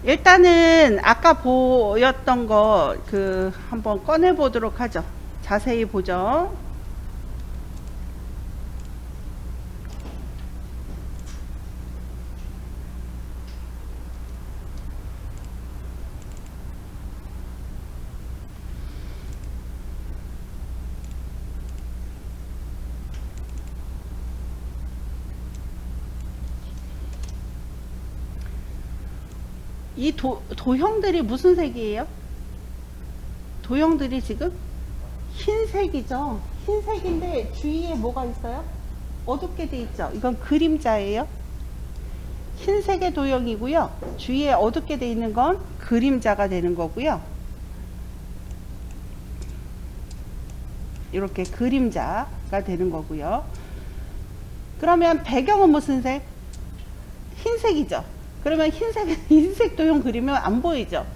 일단은 아까 보였던 거 한번 꺼내 보도록 하죠. 자세히 보죠. 이 도형들이 무슨 색이에요? 도형들이 지금 흰색이죠. 흰색인데 주위에 뭐가 있어요? 어둡게 돼 있죠. 이건 그림자예요. 흰색의 도형이고요. 주위에 어둡게 돼 있는 건 그림자가 되는 거고요. 이렇게 그림자가 되는 거고요. 그러면 배경은 무슨 색? 흰색이죠. 그러면 흰색 도형 그리면 안 보이죠.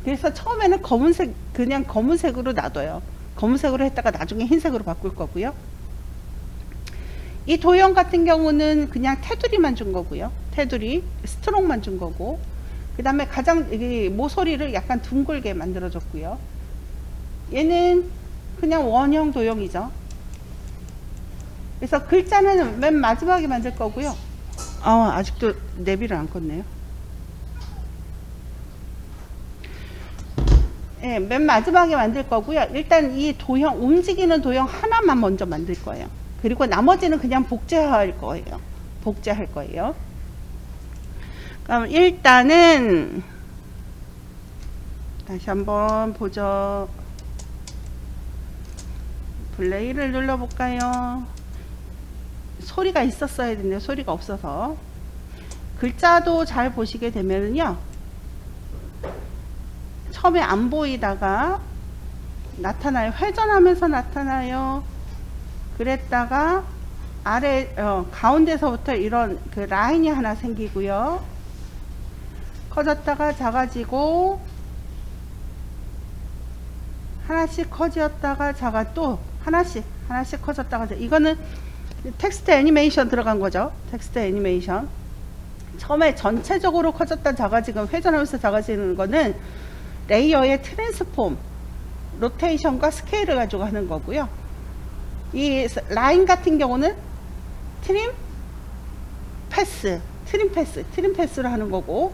그래서 처음에는 검은색, 그냥 검은색으로 놔둬요. 검은색으로 했다가 나중에 흰색으로 바꿀 거고요. 이 도형 같은 경우는 그냥 테두리만 준 거고요. 테두리, 스트로크만 준 거고. 그 다음에 가장 모서리를 약간 둥글게 만들어줬고요. 얘는 그냥 원형 도형이죠. 그래서 글자는 맨 마지막에 만들 거고요. 아직도 내비를 안 껐네요. 네, 맨 마지막에 만들 거고요. 일단 이 도형, 움직이는 도형 하나만 먼저 만들 거예요. 그리고 나머지는 그냥 복제할 거예요. 복제할 거예요. 그럼 일단은 다시 한번 보죠. 플레이를 눌러볼까요? 소리가 있었어야 되는데 소리가 없어서. 글자도 잘 보시게 되면요, 처음에 안 보이다가 나타나요. 회전하면서 나타나요. 그랬다가 아래 가운데서부터 이런 그 라인이 하나 생기고요. 커졌다가 작아지고, 하나씩 커졌다가 또 하나씩 커졌다가, 이거는 텍스트 애니메이션 들어간 거죠. 텍스트 애니메이션. 처음에 전체적으로 커졌다 작아지고 회전하면서 작아지는 거는 레이어의 트랜스폼, 로테이션과 스케일을 가지고 하는 거고요. 이 라인 같은 경우는 트림 패스로 하는 거고,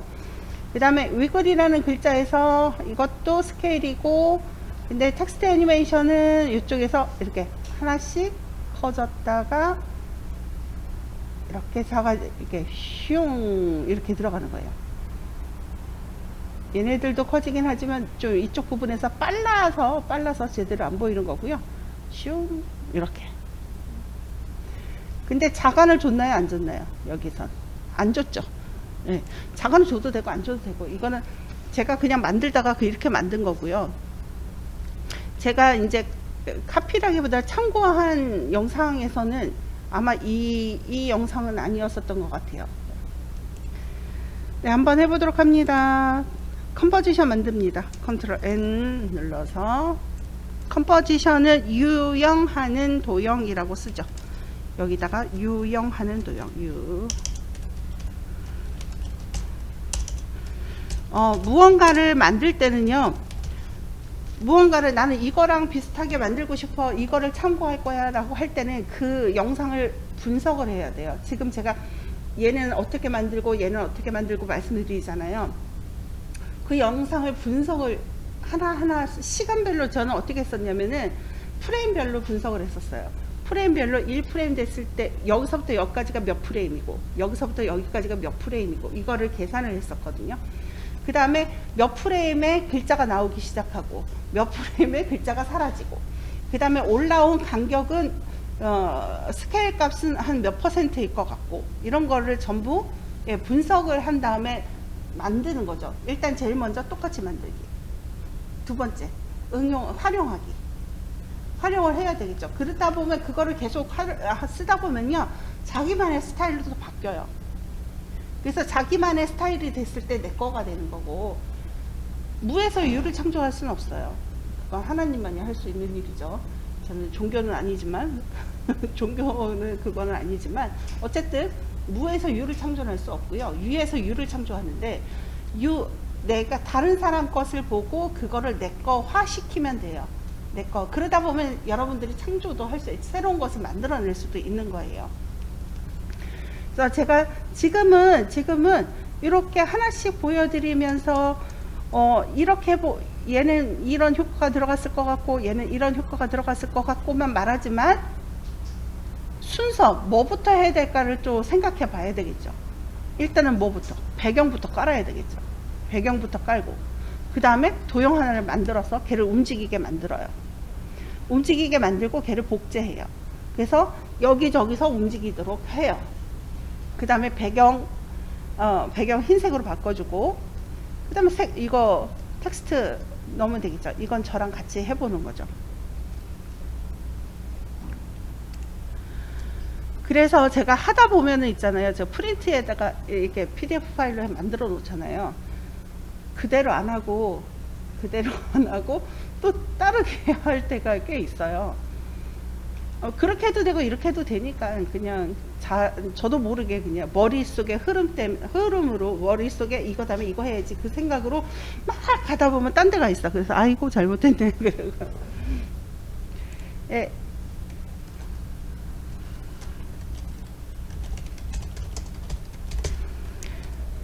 그 다음에 위글이라는 글자에서 이것도 스케일이고, 근데 텍스트 애니메이션은 이쪽에서 이렇게 하나씩 커졌다가 이렇게 이렇게 슝 이렇게 들어가는 거예요. 얘네들도 커지긴 하지만 좀 이쪽 부분에서 빨라서 제대로 안 보이는 거고요. 슝 이렇게. 근데 자간을 줬나요, 안 줬나요? 여기선 안 줬죠. 네, 자간을 줘도 되고 안 줘도 되고, 이거는 제가 그냥 만들다가 이렇게 만든 거고요. 제가 이제 카피라기보다 참고한 영상에서는 아마 이 영상은 아니었었던 것 같아요. 네, 한번 해보도록 합니다. 컴포지션 만듭니다. 컨트롤 N 눌러서 컴포지션은 유형하는 도형이라고 쓰죠. 여기다가 유형하는 도형, 무언가를 만들 때는요, 무언가를 나는 이거랑 비슷하게 만들고 싶어, 이거를 참고할 거야 라고 할 때는 그 영상을 분석을 해야 돼요. 지금 제가 얘는 어떻게 만들고 얘는 어떻게 만들고 말씀을 드리잖아요. 그 영상을 분석을 하나하나 시간별로 저는 어떻게 했었냐면은 프레임별로 분석을 했었어요. 프레임별로 1프레임 됐을 때 여기서부터 여기까지가 몇 프레임이고, 여기서부터 여기까지가 몇 프레임이고, 이거를 계산을 했었거든요. 그 다음에 몇 프레임에 글자가 나오기 시작하고 몇 프레임에 글자가 사라지고, 그 다음에 올라온 간격은 스케일 값은 한 몇 %일 것 같고, 이런 거를 전부 분석을 한 다음에 만드는 거죠. 일단 제일 먼저 똑같이 만들기, 두 번째 활용을 해야 되겠죠. 그러다 보면 그거를 계속 쓰다 보면요, 자기만의 스타일로 바뀌어요. 그래서 자기만의 스타일이 됐을 때 내 거가 되는 거고, 무에서 유를 창조할 수는 없어요. 그건 하나님만이 할 수 있는 일이죠. 저는 종교는 아니지만 종교는 그거는 아니지만, 어쨌든 무에서 유를 창조할 수 없고요, 유에서 유를 창조하는데, 내가 다른 사람 것을 보고 그거를 내 거화 시키면 돼요. 내 거. 그러다 보면 여러분들이 창조도 할 수, 새로운 것을 만들어낼 수도 있는 거예요. 그래서 제가 지금은 이렇게 하나씩 보여드리면서 이렇게 얘는 이런 효과가 들어갔을 것 같고 얘는 이런 효과가 들어갔을 것 같고만 말하지만 순서 뭐부터 해야 될까를 좀 생각해 봐야 되겠죠. 일단은 뭐부터? 배경부터 깔아야 되겠죠. 배경부터 깔고 그 다음에 도형 하나를 만들어서 걔를 움직이게 만들어요. 움직이게 만들고 걔를 복제해요. 그래서 여기저기서 움직이도록 해요. 그 다음에 배경 흰색으로 바꿔주고 그 다음에 이거 텍스트 넣으면 되겠죠. 이건 저랑 같이 해보는 거죠. 그래서 제가 하다 보면은 있잖아요. 저 프린트에다가 이렇게 PDF 파일로 만들어 놓잖아요. 그대로 안 하고 또 다르게 할 때가 꽤 있어요. 그렇게 해도 되고 이렇게 해도 되니까 그냥 저도 모르게 그냥 머릿속에 흐름으로 머릿속에 이거 다음에 이거 해야지 그 생각으로 막 가다 보면 딴 데가 있어. 그래서 아이고 잘못했네. 예.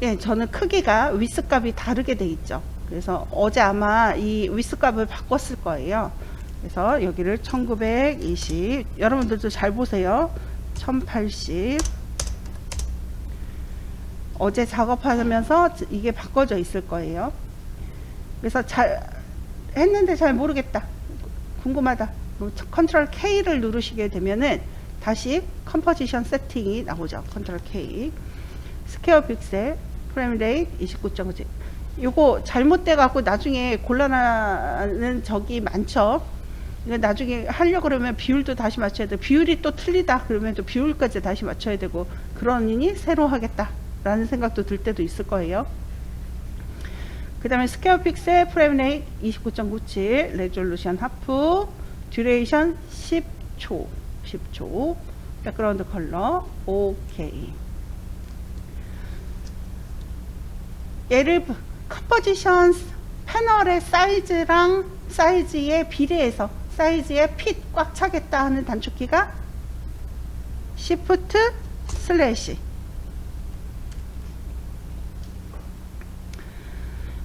예, 저는 크기가 위스 값이 다르게 돼 있죠. 그래서 어제 아마 이 위스 값을 바꿨을 거예요. 그래서 여기를 1920, 여러분들도 잘 보세요. 1080. 어제 작업하면서 이게 바꿔져 있을 거예요. 그래서 잘 했는데 잘 모르겠다, 궁금하다, 컨트롤 K를 누르시게 되면은 다시 컴포지션 세팅이 나오죠. 컨트롤 K. 스퀘어 픽셀, 프레임 레이트 29.9. 요거 잘못돼 갖고 나중에 곤란한 적이 많죠. 나중에 하려고 그러면 비율도 다시 맞춰야 돼. 비율이 또 틀리다 그러면 또 비율까지 다시 맞춰야 되고, 그러니 새로 하겠다 라는 생각도 들 때도 있을 거예요. 그 다음에 스퀘어 픽셀, 프레임 레이트 29.97, 레졸루션 하프, 듀레이션 10초, 백그라운드 컬러 오케이. 얘를 컴포지션 패널의 사이즈랑 사이즈에 비례해서 사이즈에 핏 꽉 차겠다 하는 단축키가 Shift 슬래시.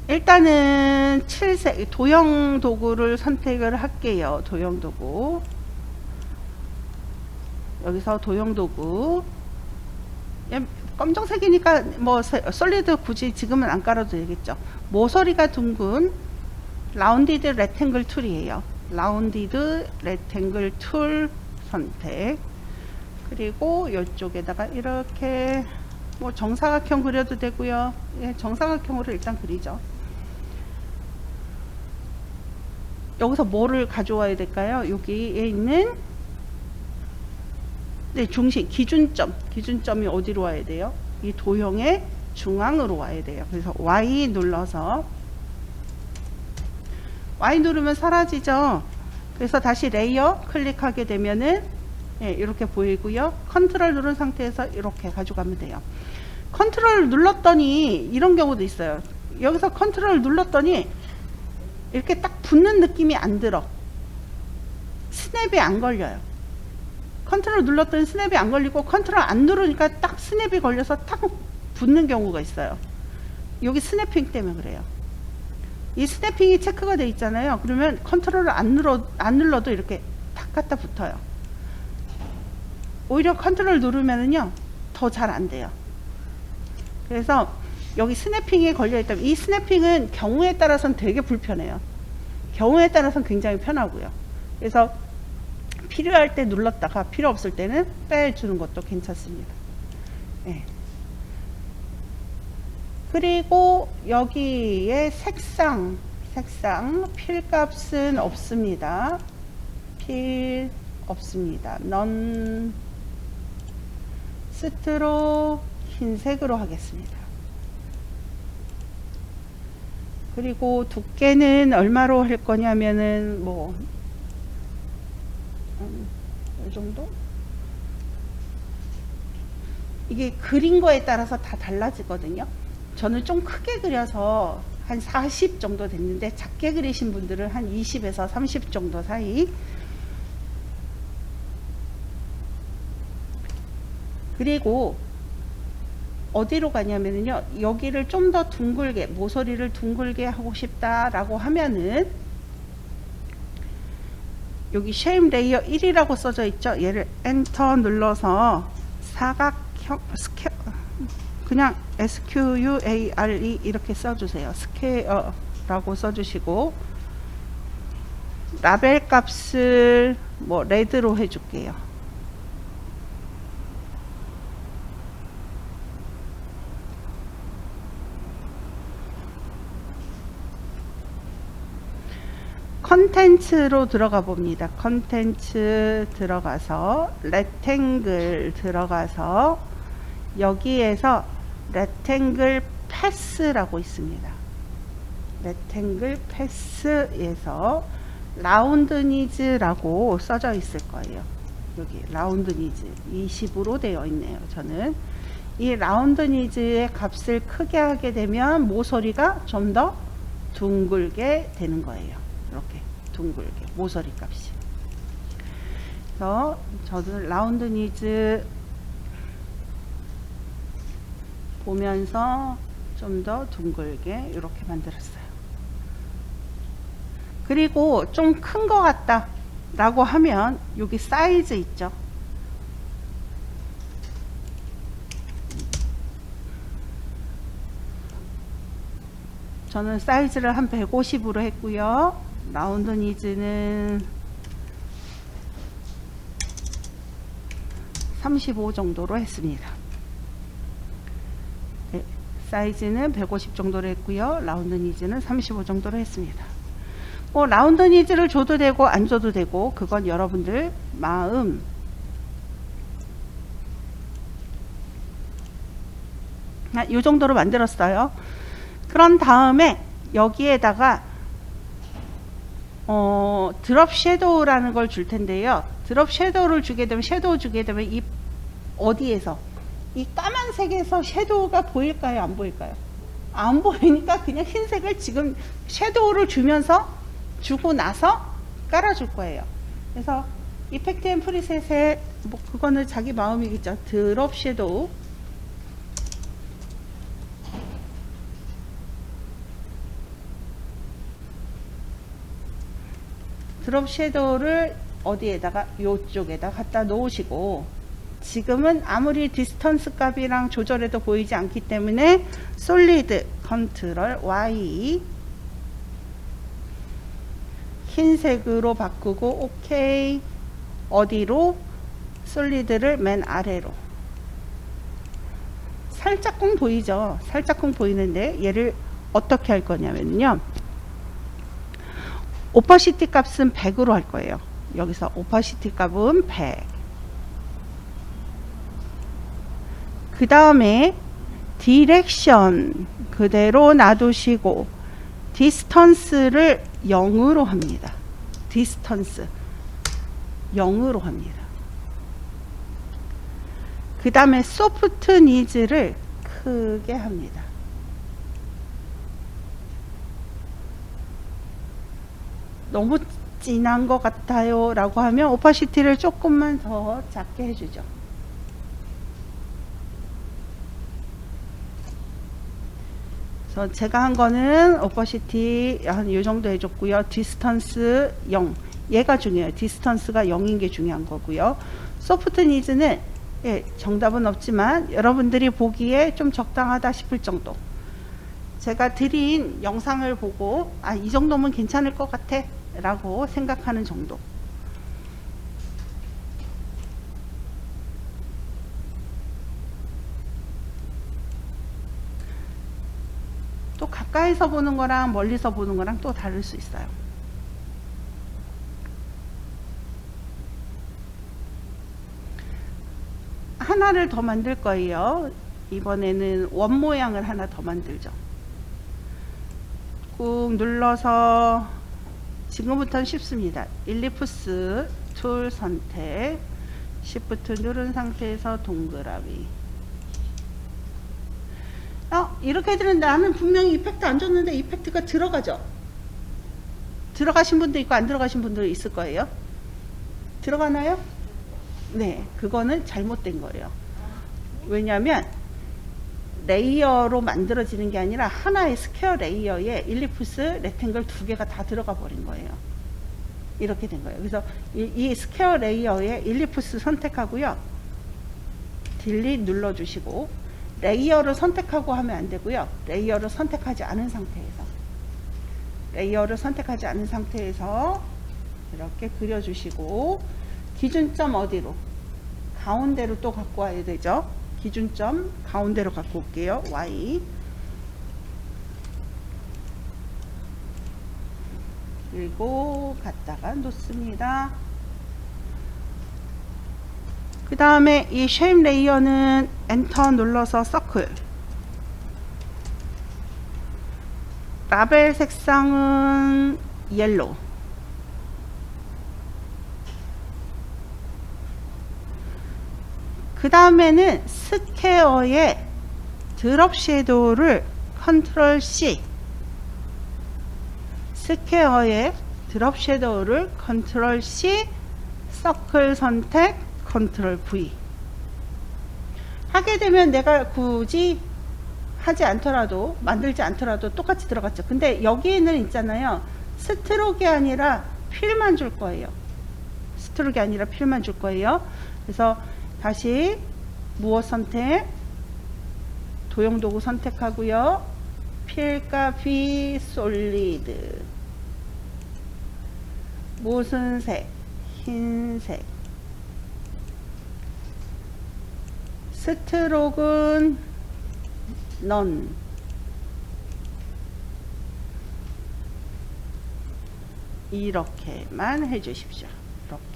일단은 7색 도형 도구를 선택을 할게요. 도형 도구. 여기서 도형 도구. 검정색이니까 뭐 솔리드 굳이 지금은 안 깔아도 되겠죠. 모서리가 둥근 라운디드 렉탱글 툴이에요. 라운디드 렉탱글 툴 선택. 그리고 이쪽에다가 이렇게 뭐 정사각형 그려도 되고요. 예, 정사각형으로 일단 그리죠. 여기서 뭐를 가져와야 될까요? 여기에 있는 중심, 기준점이 어디로 와야 돼요? 이 도형의 중앙으로 와야 돼요. 그래서 Y 눌러서, Y 누르면 사라지죠. 그래서 다시 레이어 클릭하게 되면은 이렇게 보이고요. 컨트롤 누른 상태에서 이렇게 가져가면 돼요. 컨트롤 눌렀더니 이런 경우도 있어요. 여기서 컨트롤 눌렀더니 이렇게 딱 붙는 느낌이 안 들어. 스냅이 안 걸려요. 컨트롤 눌렀더니 스냅이 안 걸리고, 컨트롤 안 누르니까 딱 스냅이 걸려서 탁 붙는 경우가 있어요. 여기 스냅핑 때문에 그래요. 이 스냅핑이 체크가 돼 있잖아요. 그러면 컨트롤을 안 눌러도 이렇게 탁 갖다 붙어요. 오히려 컨트롤 누르면은요 더 잘 안 돼요. 그래서 여기 스냅핑에 걸려 있다면, 이 스냅핑은 경우에 따라서는 되게 불편해요. 경우에 따라서는 굉장히 편하고요. 그래서 필요할 때 눌렀다가 필요 없을 때는 빼주는 것도 괜찮습니다. 네. 그리고 여기에 색상 필값은 없습니다. 필 없습니다. 넌 스트로 흰색으로 하겠습니다. 그리고 두께는 얼마로 할 거냐면은 뭐 이 정도? 이게 그린 거에 따라서 다 달라지거든요. 저는 좀 크게 그려서 한 40 정도 됐는데 작게 그리신 분들은 한 20에서 30 정도 사이. 그리고 어디로 가냐면요, 여기를 좀 더 둥글게, 모서리를 둥글게 하고 싶다라고 하면은 여기 쉐임 레이어 1이라고 써져 있죠. 얘를 엔터 눌러서 사각형 그냥 SQUARE 이렇게 써주세요. 스퀘어라고 써주시고, 라벨 값을 뭐 레드로 해줄게요. 컨텐츠로 들어가 봅니다. 컨텐츠 들어가서 렉탱글 들어가서 여기에서 렉탱글 패스라고 있습니다. 렉탱글 패스에서 라운드 니즈라고 써져 있을 거예요. 여기 라운드 니즈 20으로 되어 있네요. 저는 이 라운드 니즈의 값을 크게 하게 되면 모서리가 좀 더 둥글게 되는 거예요. 이렇게 둥글게 모서리 값이. 그래서 저는 라운드 니즈 보면서 좀 더 둥글게 이렇게 만들었어요. 그리고 좀 큰 것 같다 라고 하면 여기 사이즈 있죠. 저는 사이즈를 한 150으로 했고요. 라운드 니즈는 35 정도로 했습니다. 네, 사이즈는 150 정도로 했고요. 라운드 니즈는 35 정도로 했습니다. 라운드 니즈를 줘도 되고 안 줘도 되고 그건 여러분들 마음. 이 정도로 만들었어요. 그런 다음에 여기에다가 드롭 섀도우라는 걸 줄 텐데요. 드롭 섀도우를 주게 되면 이 어디에서 이 까만색에서 섀도우가 보일까요? 안 보일까요? 안 보이니까 그냥 흰색을 지금 섀도우를 주고 나서 깔아줄 거예요. 그래서 이펙트 앤 프리셋에 뭐 그거는 자기 마음이겠죠. 드롭 섀도우 드롭 섀도우를 어디에다가 요쪽에다 갖다 놓으시고, 지금은 아무리 디스턴스 값이랑 조절해도 보이지 않기 때문에 솔리드 컨트롤 Y 흰색으로 바꾸고 오케이. 어디로? 솔리드를 맨 아래로. 살짝쿵 보이죠? 살짝쿵 보이는데 얘를 어떻게 할 거냐면요, 오퍼시티 값은 100으로 할 거예요. 여기서 오퍼시티 값은 100. 그 다음에 디렉션 그대로 놔두시고 디스턴스를 0으로 합니다. 디스턴스 0으로 합니다. 그 다음에 소프트 니즈를 크게 합니다. 너무 진한 것 같아요 라고 하면 오파시티를 조금만 더 작게 해주죠. 그래서 제가 한 거는 오파시티 한 이 정도 해줬고요. 디스턴스 0, 얘가 중요해요. 디스턴스가 0인 게 중요한 거고요. 소프트 니즈는 정답은 없지만 여러분들이 보기에 좀 적당하다 싶을 정도, 제가 드린 영상을 보고 이 정도면 괜찮을 것 같아 라고 생각하는 정도. 또 가까이서 보는 거랑 멀리서 보는 거랑 또 다를 수 있어요. 하나를 더 만들 거예요. 이번에는 원 모양을 하나 더 만들죠. 꾹 눌러서, 지금부터는 쉽습니다. 일리프스 툴 선택, Shift 누른 상태에서 동그라미. 이렇게 해드렸는데 나는 분명히 이펙트 안 줬는데 이펙트가 들어가죠. 들어가신 분도 있고 안 들어가신 분도 있을 거예요. 들어가나요? 네, 그거는 잘못된 거예요. 왜냐하면 레이어로 만들어지는 게 아니라 하나의 스퀘어 레이어에 일리프스, 레탱글 두 개가 다 들어가 버린 거예요. 이렇게 된 거예요. 그래서 이 스퀘어 레이어에 일리프스 선택하고요. 딜릿 눌러주시고 레이어를 선택하고 하면 안 되고요. 레이어를 선택하지 않은 상태에서 이렇게 그려주시고 기준점 어디로? 가운데로 또 갖고 와야 되죠. 기준점 가운데로 갖고 올게요. Y. 그리고 갖다가 놓습니다. 그 다음에 이 쉐입 레이어는 엔터 눌러서 서클. 라벨 색상은 옐로우. 그 다음에는 스퀘어의 드롭 섀도우를 컨트롤 C, 스퀘어의 드롭 섀도우를 컨트롤 C, 서클 선택 컨트롤 V. 하게 되면 내가 굳이 하지 않더라도, 만들지 않더라도 똑같이 들어갔죠. 근데 여기에는 있잖아요, 스트로크가 아니라 필만 줄 거예요. 그래서 다시 무엇 선택, 도형도구 선택하고요. 필과 B 솔리드. 무슨 색? 흰색. 스트로크는 넌. 이렇게만 해주십시오. 이렇게.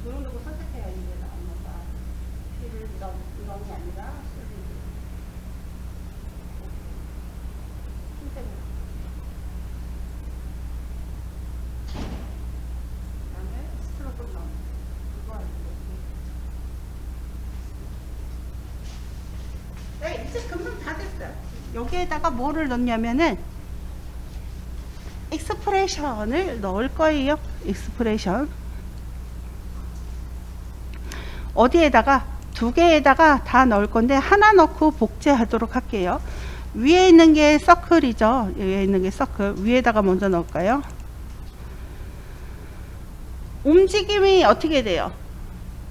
도형도구 선택해야 이게 나옵니다. 필을 이런이 아니라 흰색으로. 그다음에 스트로크 넌. 이거 하는 거. 네, 이제 금방 다 됐어요. 여기에다가 뭐를 넣냐면은 익스프레션을 넣을 거예요. 익스프레션. 어디에다가? 두 개에다가 다 넣을 건데 하나 넣고 복제하도록 할게요. 위에 있는 게 서클이죠. 위에 있는 게 서클. 위에다가 먼저 넣을까요? 움직임이 어떻게 돼요?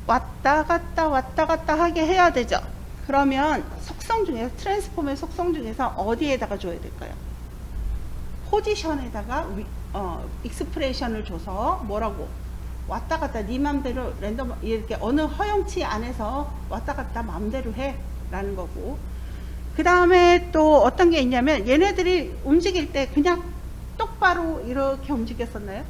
왔다 갔다 하게 해야 되죠. 그러면 속성 중에서, 트랜스폼의 속성 중에서 어디에다가 줘야 될까요? 포지션에다가 익스프레션을 줘서 뭐라고? 왔다 갔다 네 맘대로 랜덤, 이렇게 어느 허용치 안에서 왔다 갔다 맘대로 해 라는 거고, 그 다음에 또 어떤 게 있냐면 얘네들이 움직일 때 그냥 똑바로 이렇게 움직였었나요?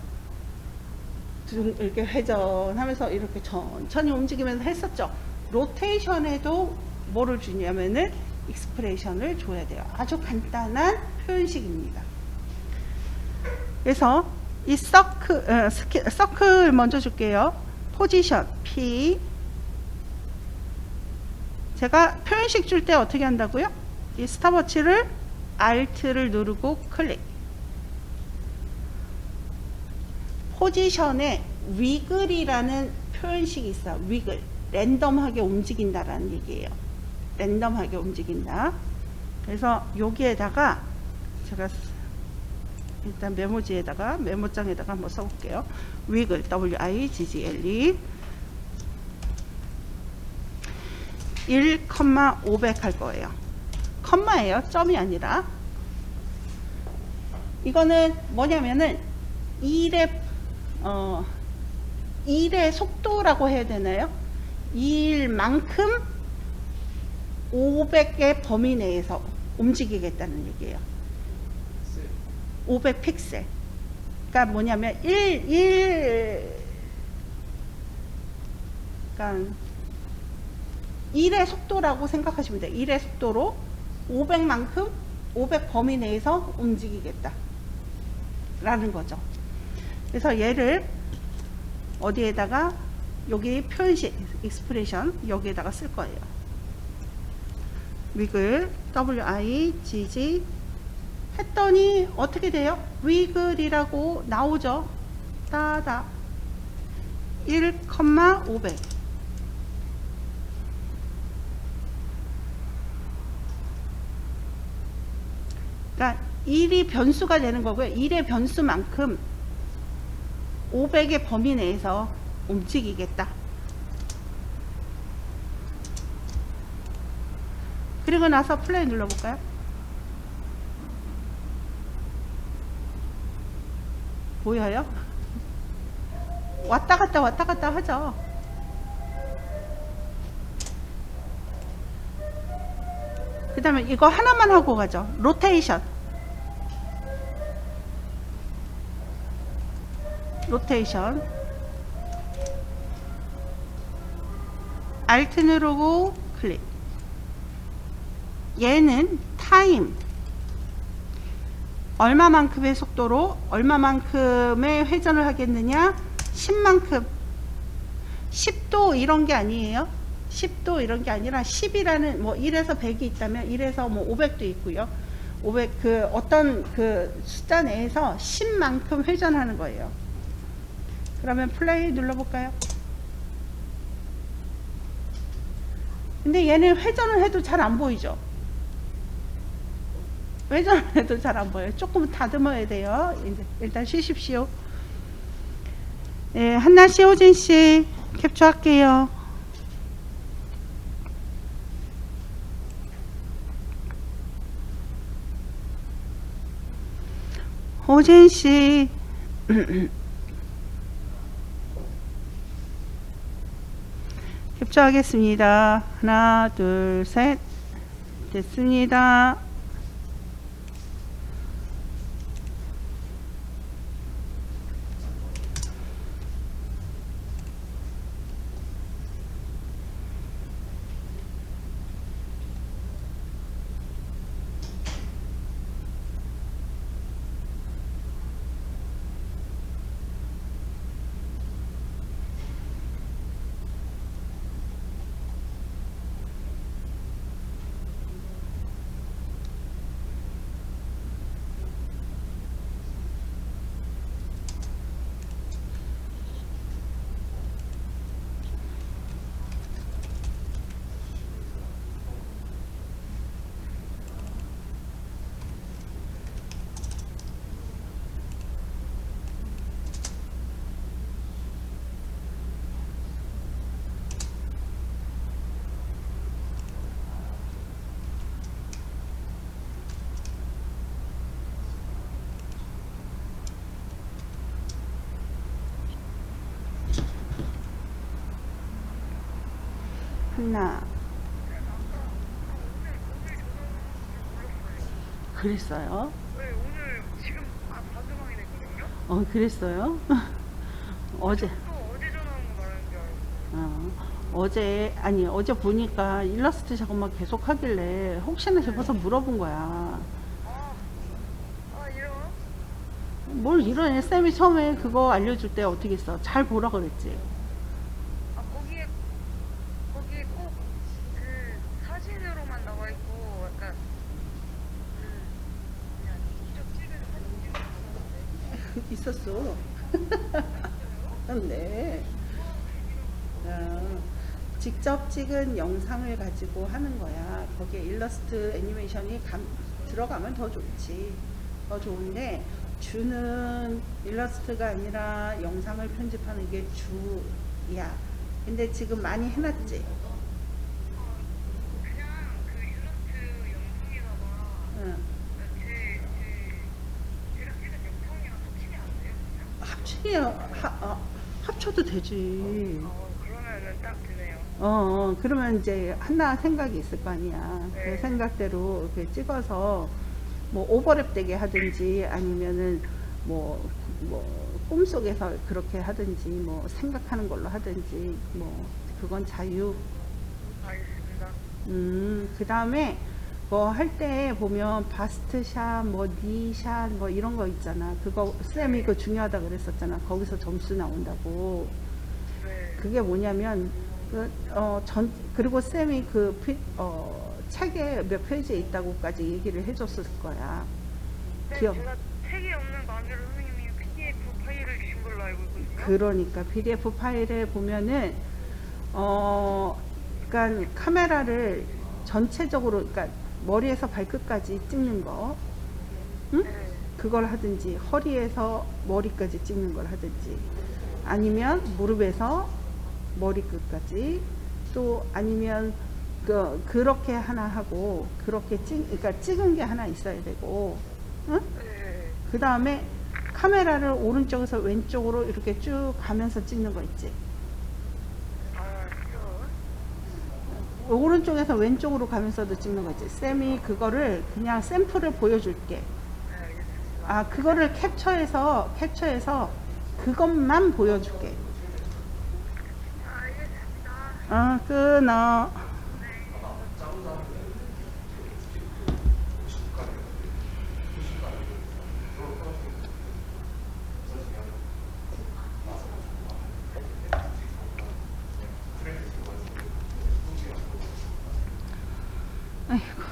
이렇게 회전하면서 이렇게 천천히 움직이면서 했었죠. 로테이션에도 뭐를 주냐면은 익스프레션을 줘야 돼요. 아주 간단한 표현식입니다. 그래서 이 서클 먼저 줄게요. 포지션 P. 제가 표현식 줄 때 어떻게 한다고요? 이 스탑워치를 Alt를 누르고 클릭. 포지션에 위글이라는 표현식이 있어요. 위글. 랜덤하게 움직인다라는 얘기예요. 랜덤하게 움직인다. 그래서 여기에다가 제가 일단 메모지에다가 메모장에다가 한번 써볼게요. wiggle W-I-G-G-L-E 1,500 할 거예요. 컴마예요. 점이 아니라. 이거는 뭐냐면은 일의 속도라고 해야 되나요? 일만큼 500의 범위 내에서 움직이겠다는 얘기예요. 500 픽셀. 그러니까 뭐냐면 그러니까 1의 속도라고 생각하시면 돼요. 1의 속도로 500만큼 500 범위 내에서 움직이겠다 라는 거죠. 그래서 얘를 어디에다가 여기 표현식 expression 여기에다가 쓸 거예요. wiggle W-I-G-G 했더니 어떻게 돼요? wiggle이라고 나오죠. 따다 1,500 그러니까 1이 변수가 되는 거고요. 1의 변수만큼 500의 범위 내에서 움직이겠다. 그리고 나서 플레이 눌러볼까요? 보여요? 왔다 갔다 하죠. 그 다음에 이거 하나만 하고 가죠. 로테이션. Alt 누르고 클릭. 얘는 타임. 얼마만큼의 속도로 얼마만큼의 회전을 하겠느냐? 10만큼. 10도 이런 게 아니에요. 10도 이런 게 아니라 10이라는 뭐 1에서 100이 있다면 1에서 뭐 500도 있고요. 500 그 어떤 그 숫자 내에서 10만큼 회전하는 거예요. 그러면 플레이 눌러볼까요? 근데 얘는 회전을 해도 잘 안 보이죠? 회전을 해도 잘 안 보여요. 조금 다듬어야 돼요. 이제 일단 쉬십시오. 네, 한나씨, 호진씨 캡처할게요. 호진씨 캡처하겠습니다. 하나, 둘, 셋. 됐습니다. 하나. 그랬어요? 네, 오늘 지금 반토막이 됐거든요. 그랬어요? 어제. 또 어제 전화 온 거 말하는 줄 알고. 어제 보니까 일러스트 작업만 계속 하길래 혹시나 싶어서 물어본 거야. 이래요? 뭘 이러네. 쌤이 처음에 그거 알려줄 때 어떻게 했어? 잘 보라 그랬지. 거기에 꼭 그 사진으로만 나와 있고 약간 그냥 직접 찍은 사진 있었어. 네. 직접 찍은 영상을 가지고 하는 거야. 거기에 일러스트 애니메이션이 들어가면 더 좋지. 더 좋은데 주는 일러스트가 아니라 영상을 편집하는 게 주야. 근데 지금 많이 해놨지? 그냥 그 일러스트 영상에다가 응. 제가 찍은 영상이랑 합치면 안 돼요? 합쳐도 되지. 그러면은 딱 되네요. 그러면 이제 하나 생각이 있을 거 아니야. 그 네. 생각대로 이렇게 찍어서 뭐 오버랩 되게 하든지 아니면은 뭐 꿈속에서 그렇게 하든지 뭐 생각하는 걸로 하든지 뭐 그건 자유. 알겠습니다. 그 다음에 뭐 할 때 보면 바스트샷, 뭐 니샷, 뭐 이런 거 있잖아. 그거 쌤이 그거 중요하다 그랬었잖아. 거기서 점수 나온다고. 네. 그게 뭐냐면 그리고 쌤이 책에 몇 페이지에 있다고까지 얘기를 해줬을 거야. 네, 기억. 제가 책이 없는 거 아니라 선생님이 PDF 파일을 주신 걸로 알고 있거든요. 그러니까 PDF 파일에 보면은 그러니까 카메라를 전체적으로, 그러니까 머리에서 발끝까지 찍는 거, 응? 네. 그걸 하든지 허리에서 머리까지 찍는 걸 하든지 아니면 무릎에서 머리끝까지, 또 아니면 그렇게 하나 하고 그렇게 그러니까 찍은 게 하나 있어야 되고, 응? 네. 그 다음에 카메라를 오른쪽에서 왼쪽으로 이렇게 쭉 가면서 찍는 거 있지. 아, 진짜? 오른쪽에서 왼쪽으로 가면서도 찍는 거 있지. 쌤이 그거를 그냥 샘플을 보여줄게. 네, 알겠습니다. 아, 그거를 캡처해서 그것만 보여줄게. 알겠습니다. 끊어. 아이고.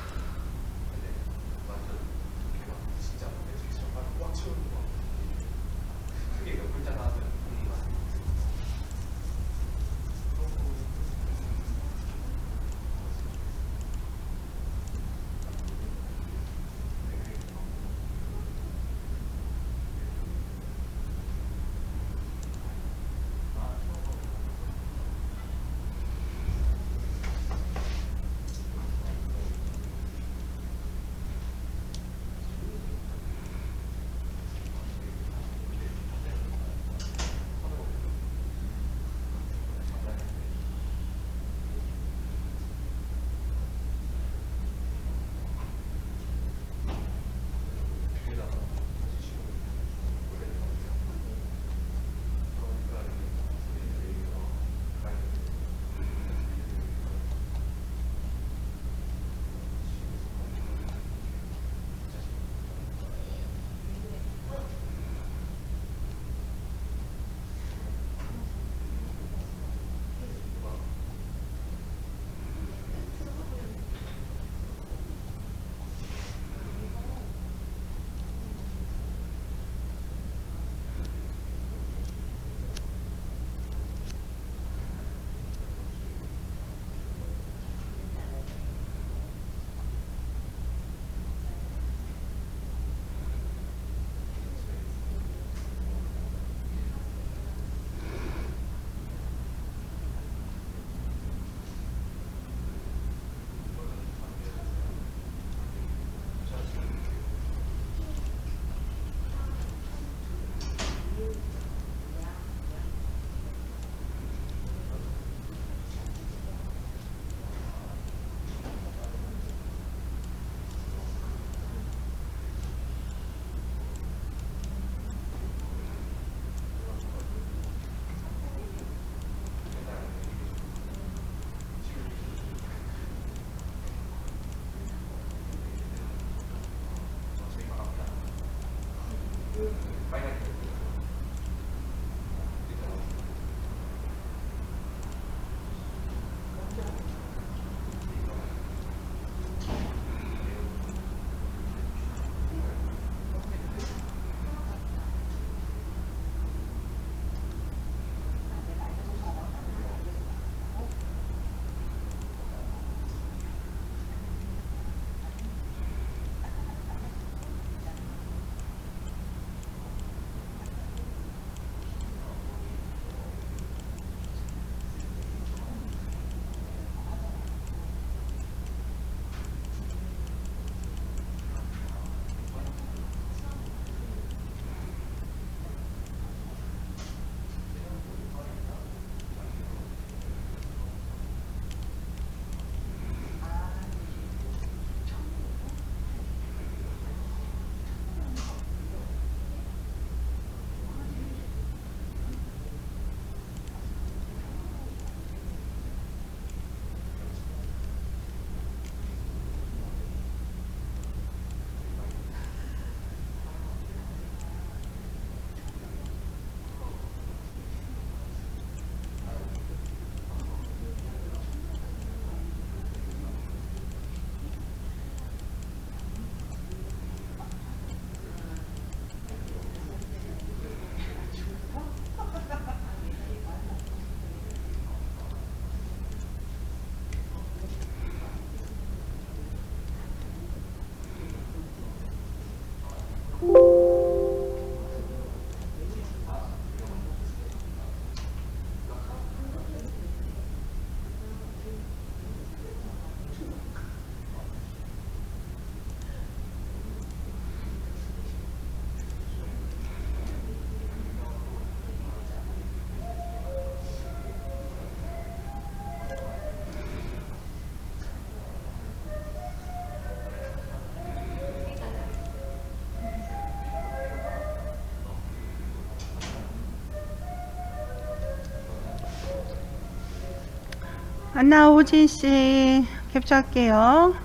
안나 호진 씨 캡처할게요.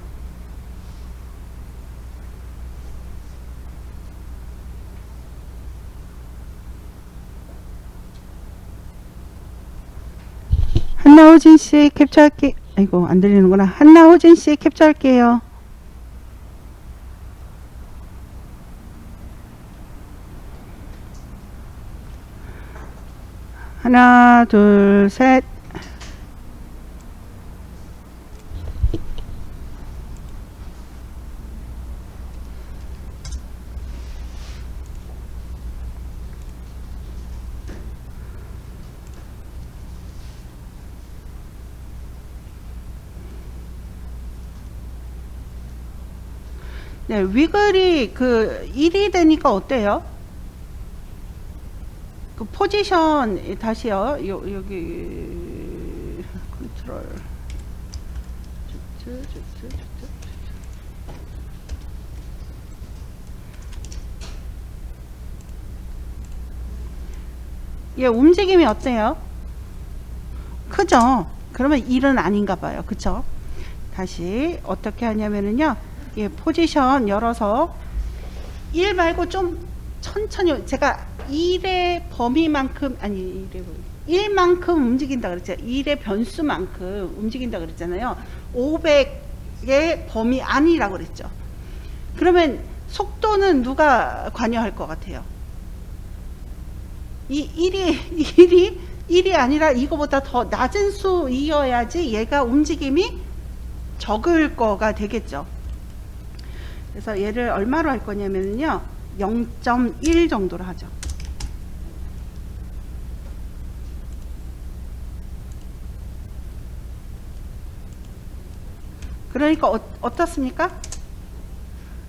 한나호진 씨 캡처할게. 아이고 안 들리는구나. 한나호진 씨 캡처할게요. 하나, 둘, 셋. 네, 위글이 그 1이 되니까 어때요? 그 포지션 다시요. 여기 컨트롤 얘 움직임이 어때요? 크죠? 그러면 1은 아닌가 봐요. 그쵸? 다시 어떻게 하냐면은요. 예, 포지션 열어서 1 말고 좀 천천히 제가 1의 범위만큼 아니 1만큼 움직인다 그랬죠. 1의 변수만큼 움직인다 그랬잖아요. 500의 범위 아니라고 그랬죠. 그러면 속도는 누가 관여할 것 같아요? 이 1이 아니라 이거보다 더 낮은 수이어야지 얘가 움직임이 적을 거가 되겠죠. 그래서 얘를 얼마로 할 거냐면요. 0.1 정도로 하죠. 그러니까 어떻습니까?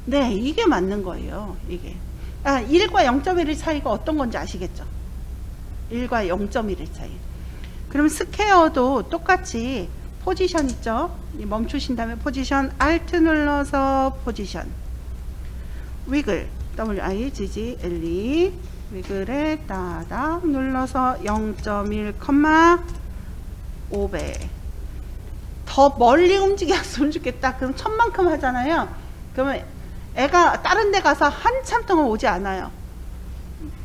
네, 이게 맞는 거예요. 이게. 1과 0.1의 차이가 어떤 건지 아시겠죠? 1과 0.1의 차이. 그럼 스퀘어도 똑같이 포지션 있죠? 멈추신 다음에 포지션 Alt 눌러서 포지션 위글 WIGGLE 위글에 따닥 눌러서 0.1, 500 더 멀리 움직였으면 좋겠다. 그럼 1000만큼 하잖아요. 그러면 애가 다른 데 가서 한참 동안 오지 않아요.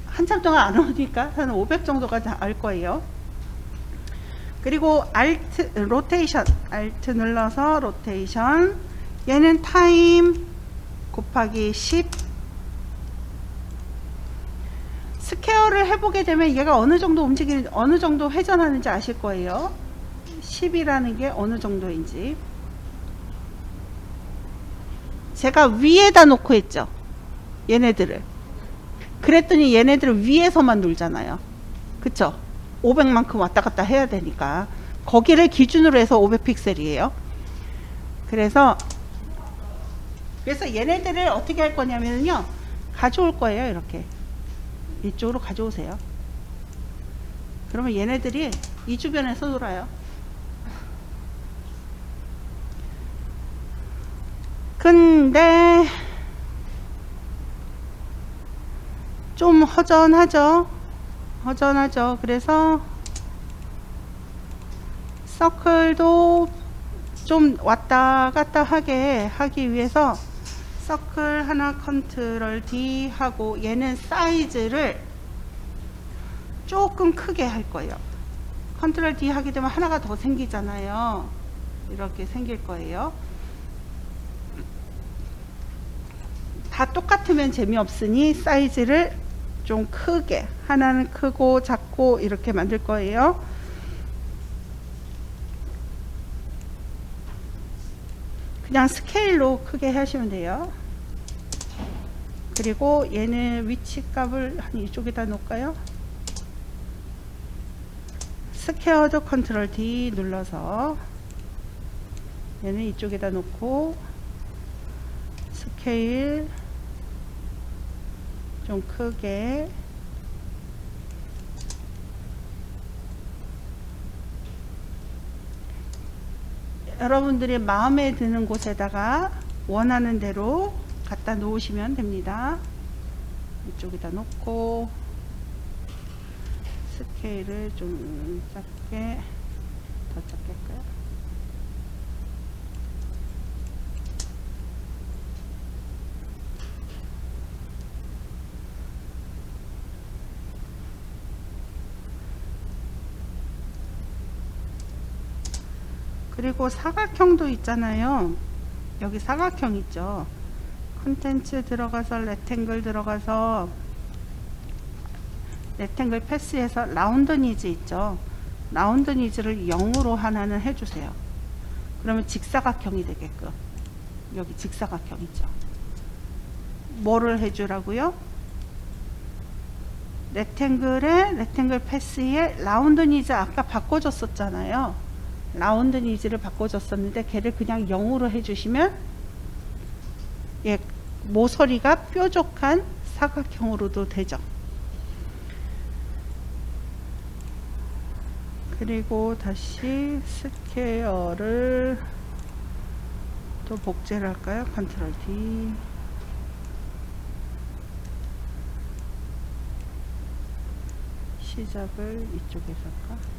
한참 동안 안 오니까 한 500 정도가 알 거예요. 그리고 Alt 로테이션 Alt 눌러서 로테이션 얘는 타임 곱하기 10 스퀘어를 해보게 되면 얘가 어느 정도 어느 정도 회전하는지 아실 거예요. 10이라는 게 어느 정도인지 제가 위에다 놓고 했죠. 얘네들을 그랬더니 얘네들을 위에서만 놀잖아요. 그쵸? 500만큼 왔다 갔다 해야 되니까 거기를 기준으로 해서 500픽셀이에요. 그래서 얘네들을 어떻게 할 거냐면요. 가져올 거예요. 이렇게 이쪽으로 가져오세요. 그러면 얘네들이 이 주변에서 놀아요. 근데 좀 허전하죠. 그래서 서클도 좀 왔다 갔다 하게 하기 위해서 서클 하나 컨트롤 D 하고 얘는 사이즈를 조금 크게 할 거예요. 컨트롤 D 하게 되면 하나가 더 생기잖아요. 이렇게 생길 거예요. 다 똑같으면 재미없으니 사이즈를 좀 크게 하나는 크고 작고 이렇게 만들 거예요. 그냥 스케일로 크게 하시면 돼요. 그리고 얘는 위치 값을 한 이쪽에다 놓을까요? 스퀘어도 컨트롤 D 눌러서 얘는 이쪽에다 놓고 스케일 좀 크게 여러분들이 마음에 드는 곳에다가 원하는 대로 갖다 놓으시면 됩니다. 이쪽에다 놓고 스케일을 좀 작게 더 작게 할까요? 그리고 사각형도 있잖아요. 여기 사각형 있죠. 컨텐츠 들어가서 렉탱글 들어가서 렉탱글 패스해서 라운드 니즈 있죠. 라운드 니즈를 0으로 하나는 해주세요. 그러면 직사각형이 되게끔. 여기 직사각형 있죠. 뭐를 해주라고요? 렉탱글 패스에 라운드 니즈 아까 바꿔줬었잖아요. 라운드 니즈를 바꿔줬었는데 걔를 그냥 0으로 해주시면 예, 모서리가 뾰족한 사각형으로도 되죠. 그리고 다시 스퀘어를 또 복제를 할까요? 컨트롤 D. 시작을 이쪽에서 할까?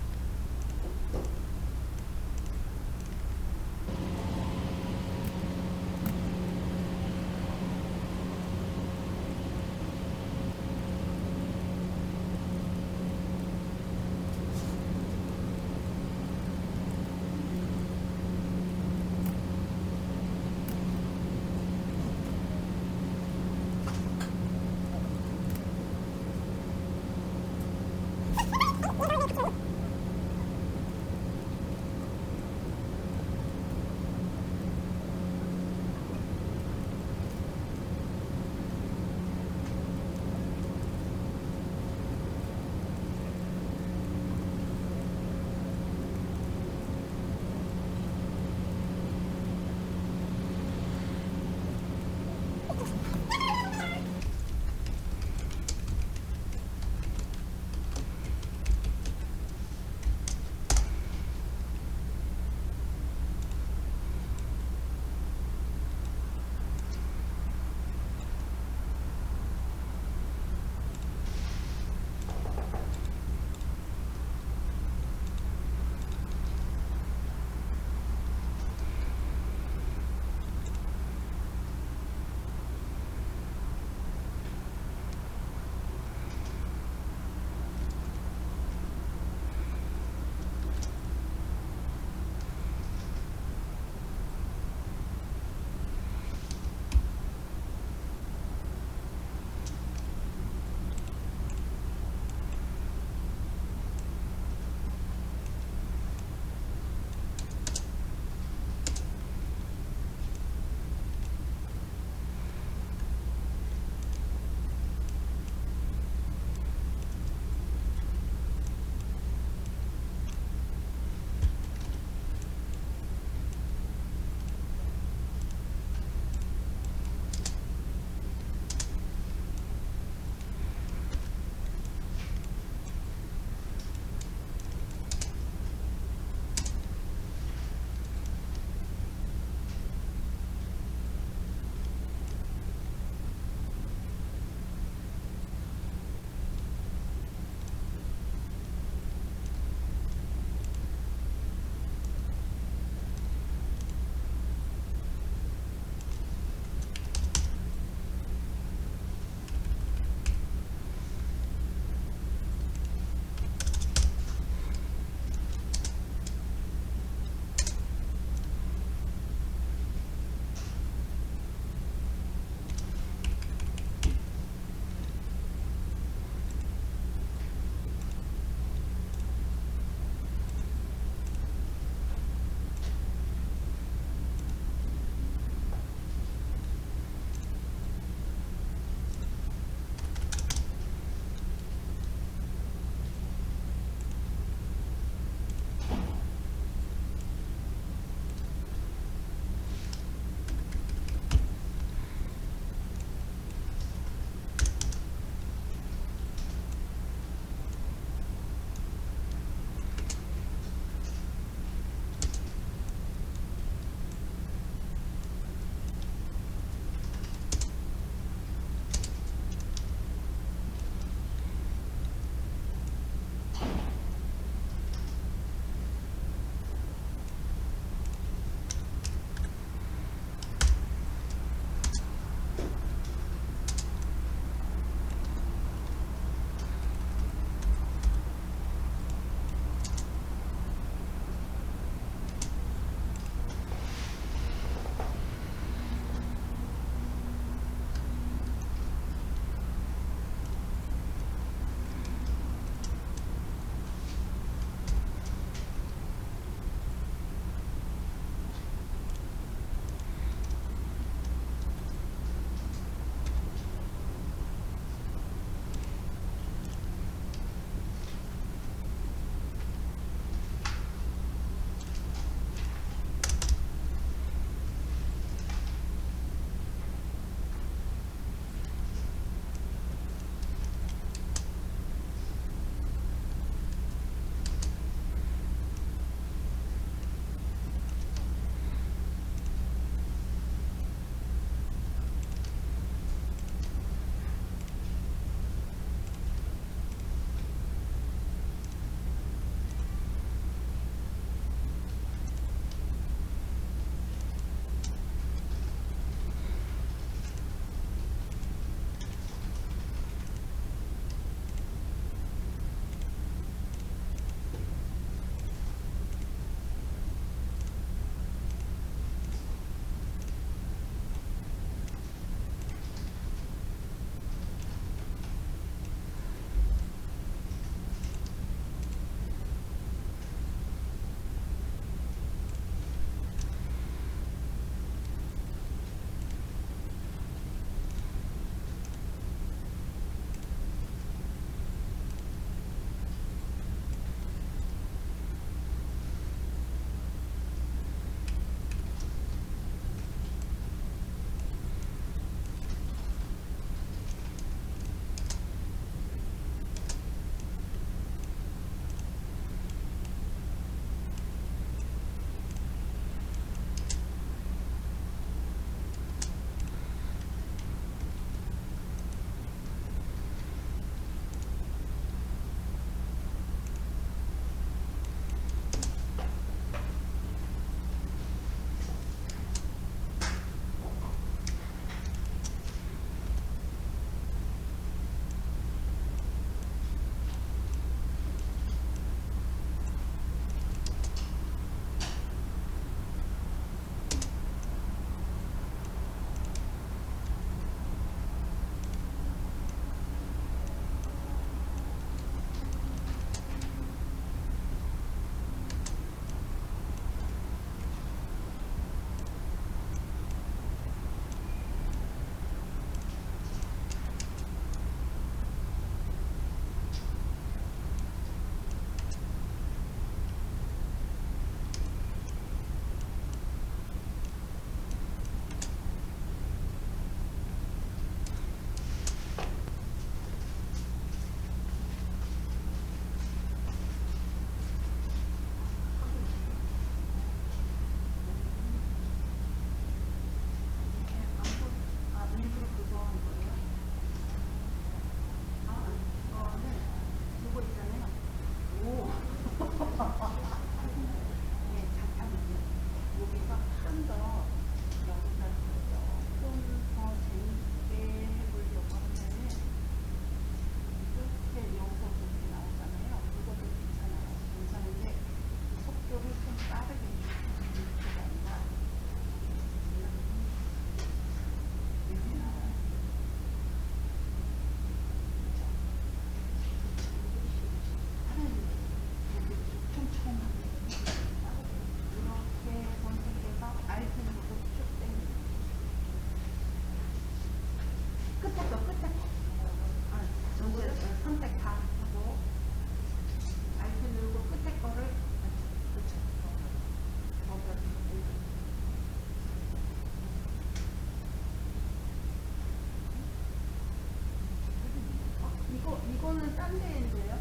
이거는 딴 데인데요?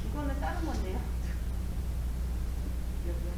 이거는 다른 건데요? 여기요?